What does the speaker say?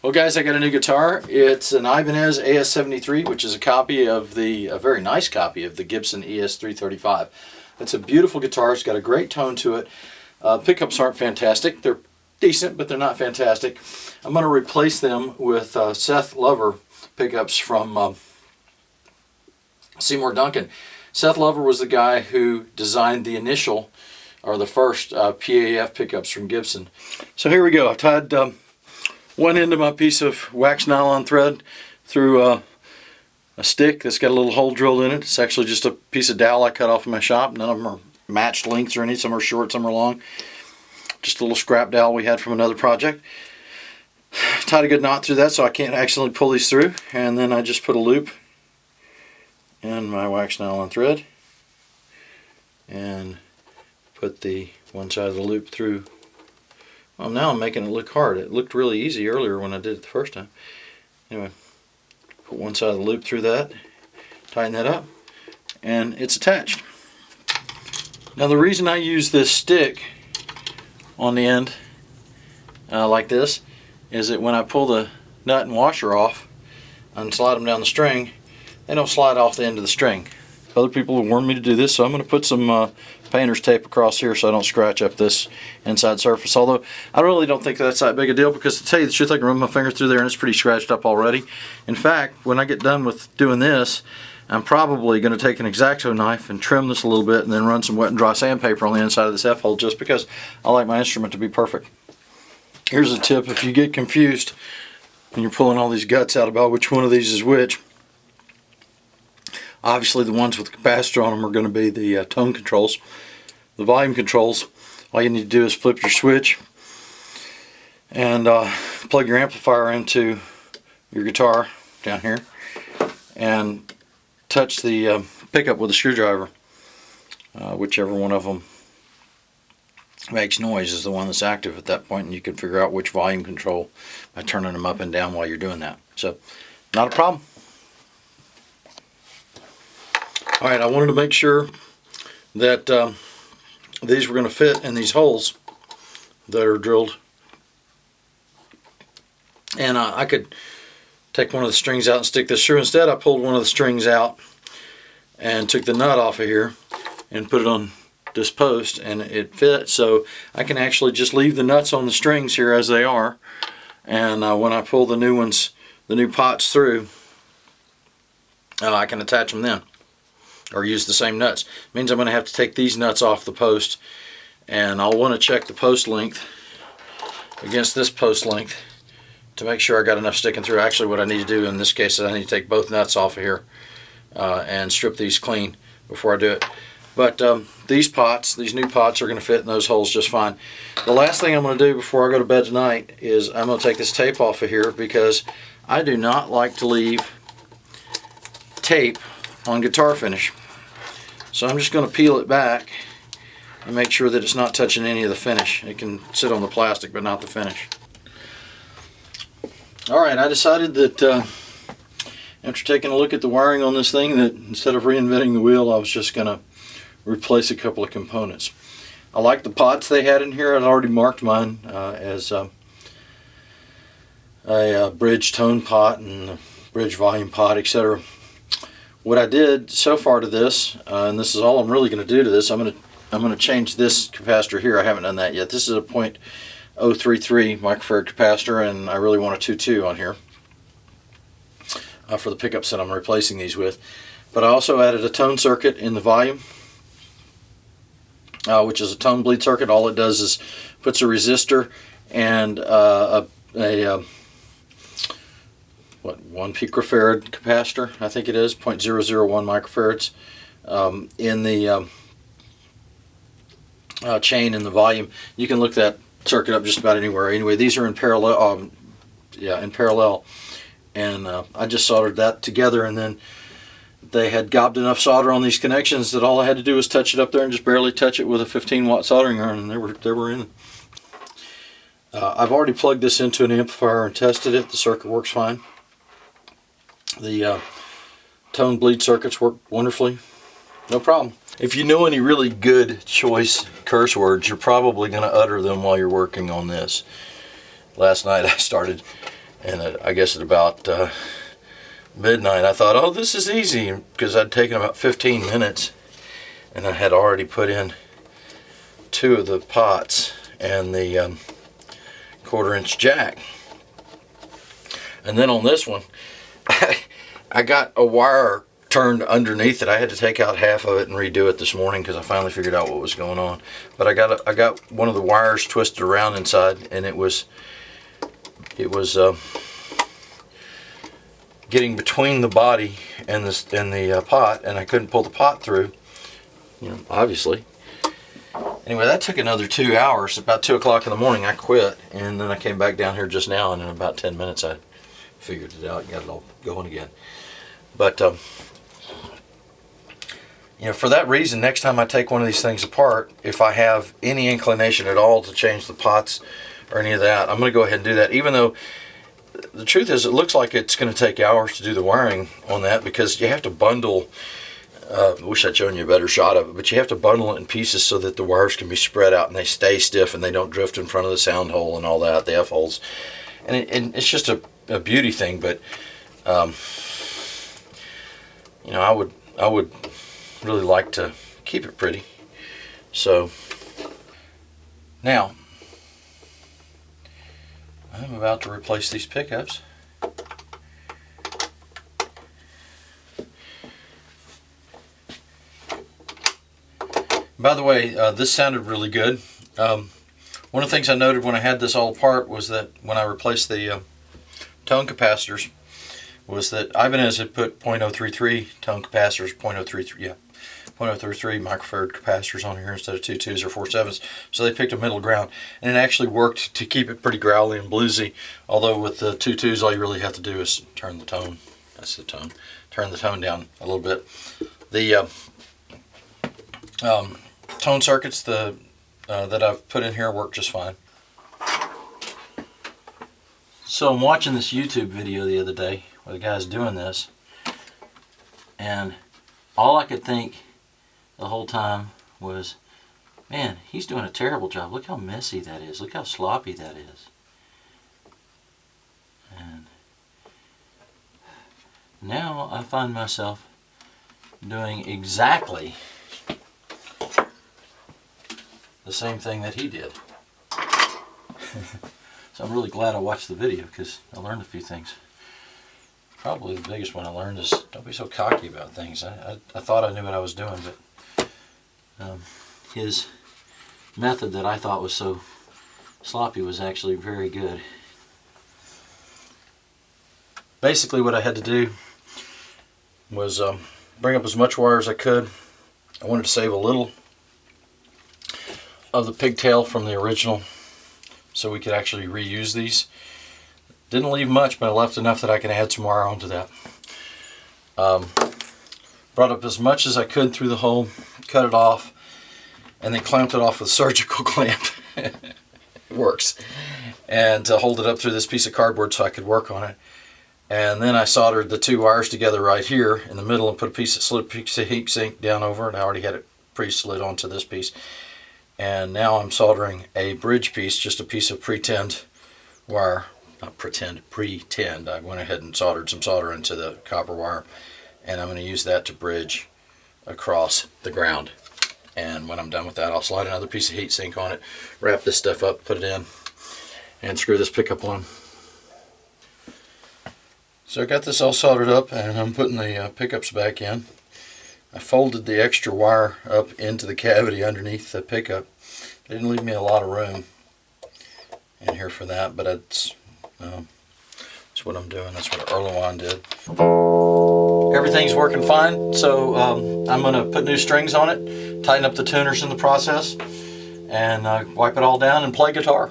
Well guys, I got a new guitar. It's an Ibanez AS73, which is a very nice copy of the Gibson ES335. It's a beautiful guitar. It's got a great tone to it. Pickups aren't fantastic. They're decent, but they're not fantastic. I'm going to replace them with Seth Lover pickups from Seymour Duncan. Seth Lover was the guy who designed the initial, or the first PAF pickups from Gibson. So here we go. I've tied one end of my piece of wax nylon thread through a stick that's got a little hole drilled in it. It's actually just a piece of dowel I cut off in my shop. None of them are matched lengths or any. Some are short, some are long. Just a little scrap dowel we had from another project. Tied a good knot through that so I can't accidentally pull these through. And then I just put a loop in my wax nylon thread and put the one side of the loop through. Well, now I'm making it look hard. It looked really easy earlier when I did it the first time. Anyway, put one side of the loop through that, tighten that up, and it's attached. Now the reason I use this stick on the end like this is that when I pull the nut and washer off and slide them down the string, they don't slide off the end of the string. Other people have warned me to do this, so I'm going to put some painter's tape across here so I don't scratch up this inside surface. Although I really don't think that's that big a deal, because to tell you the truth, I can run my finger through there and it's pretty scratched up already. In fact, when I get done with doing this, I'm probably going to take an X-Acto knife and trim this a little bit and then run some wet and dry sandpaper on the inside of this F-hole, just because I like my instrument to be perfect. Here's a tip: if you get confused and you're pulling all these guts out about which one of these is which, obviously the ones with the capacitor on them are going to be the tone controls. The volume controls, all you need to do is flip your switch and plug your amplifier into your guitar down here and touch the pickup with a screwdriver. Whichever one of them makes noise is the one that's active at that point, and you can figure out which volume control by turning them up and down while you're doing that. So, not a problem. Alright, I wanted to make sure that these were going to fit in these holes that are drilled. And I could take one of the strings out and stick this through. Instead, I pulled one of the strings out and took the nut off of here and put it on this post, and it fit. So I can actually just leave the nuts on the strings here as they are. And when I pull the new ones, the new pots through, I can attach them then, or use the same nuts. It means I'm going to have to take these nuts off the post, and I'll want to check the post length against this post length to make sure I got enough sticking through. Actually, what I need to do in this case is I need to take both nuts off of here and strip these clean before I do it. But these new pots are going to fit in those holes just fine. The last thing I'm going to do before I go to bed tonight is I'm going to take this tape off of here, because I do not like to leave tape on guitar finish. So I'm just going to peel it back and make sure that it's not touching any of the finish. It can sit on the plastic but not the finish. Alright, I decided that after taking a look at the wiring on this thing, that instead of reinventing the wheel, I was just going to replace a couple of components. I like the pots they had in here. I'd already marked mine as a bridge tone pot and a bridge volume pot, etc. What I did so far to this, and this is all I'm really going to do to this, I'm going to change this capacitor here. I haven't done that yet. This is a .033 microfarad capacitor, and I really want a 2.2 on here for the pickups that I'm replacing these with. But I also added a tone circuit in the volume, which is a tone bleed circuit. All it does is puts a resistor and 1 picofarad capacitor, I think it is, 0.001 microfarads in the chain in the volume. You can look that circuit up just about anywhere. Anyway, these are in parallel, and I just soldered that together, and then they had gobbed enough solder on these connections that all I had to do was touch it up there and just barely touch it with a 15-watt soldering iron, and they were in. I've already plugged this into an amplifier and tested it. The circuit works fine. The tone bleed circuits work wonderfully. No problem. If you know any really good choice curse words, you're probably going to utter them while you're working on this. Last night I started And I guess at about midnight I thought, oh, this is easy, because I'd taken about 15 minutes and I had already put in 2 of the pots and the 1/4 inch jack. And then on this one I got a wire turned underneath it. I had to take out half of it and redo it this morning because I finally figured out what was going on. But I got one of the wires twisted around inside, and it was getting between the body and the pot, and I couldn't pull the pot through, obviously. Anyway, that took another 2 hours. About 2 o'clock in the morning I quit, and then I came back down here just now, and in about 10 minutes I figured it out and got it all going again. But for that reason, next time I take one of these things apart, if I have any inclination at all to change the pots or any of that, I'm going to go ahead and do that, even though the truth is it looks like it's going to take hours to do the wiring on that, because you have to bundle, I wish I'd shown you a better shot of it, but you have to bundle it in pieces so that the wires can be spread out and they stay stiff and they don't drift in front of the sound hole and all that, the F-holes. And it's just a beauty thing, but I would really like to keep it pretty. So now I'm about to replace these pickups. By the way, this sounded really good. One of the things I noted when I had this all apart was that when I replaced the tone capacitors, was that Ibanez had put 0.033 tone capacitors, 0.033 microfarad capacitors on here instead of 2 2s or 4 7s. So they picked a middle ground, and it actually worked to keep it pretty growly and bluesy. Although with the 2 2s, all you really have to do is turn the tone. That's the tone. Turn the tone down a little bit. The tone circuits that I've put in here work just fine. So I'm watching this YouTube video the other day where the guy's doing this, and all I could think the whole time was, man, he's doing a terrible job. Look how messy that is. Look how sloppy that is. And now I find myself doing exactly the same thing that he did. So I'm really glad I watched the video, because I learned a few things. Probably the biggest one I learned is don't be so cocky about things. I thought I knew what I was doing, but his method that I thought was so sloppy was actually very good. Basically what I had to do was bring up as much wire as I could. I wanted to save a little of the pigtail from the original so we could actually reuse these. Didn't leave much, but I left enough that I can add some wire onto that. Brought up as much as I could through the hole, cut it off, and then clamped it off with a surgical clamp. It works. And hold it up through this piece of cardboard so I could work on it. And then I soldered the 2 wires together right here in the middle and put a slip piece of heat sink down over it. I already had it pre-slid onto this piece. And now I'm soldering a bridge piece, just a piece of pretend wire. Not pretend. I went ahead and soldered some solder into the copper wire, and I'm going to use that to bridge across the ground. And when I'm done with that, I'll slide another piece of heat sink on it, wrap this stuff up, put it in, and screw this pickup on. So I got this all soldered up, and I'm putting the pickups back in. I folded the extra wire up into the cavity underneath the pickup. They didn't leave me a lot of room in here for that, but that's what I'm doing. That's what Erlewine did. Everything's working fine, so I'm going to put new strings on it, tighten up the tuners in the process, and wipe it all down and play guitar.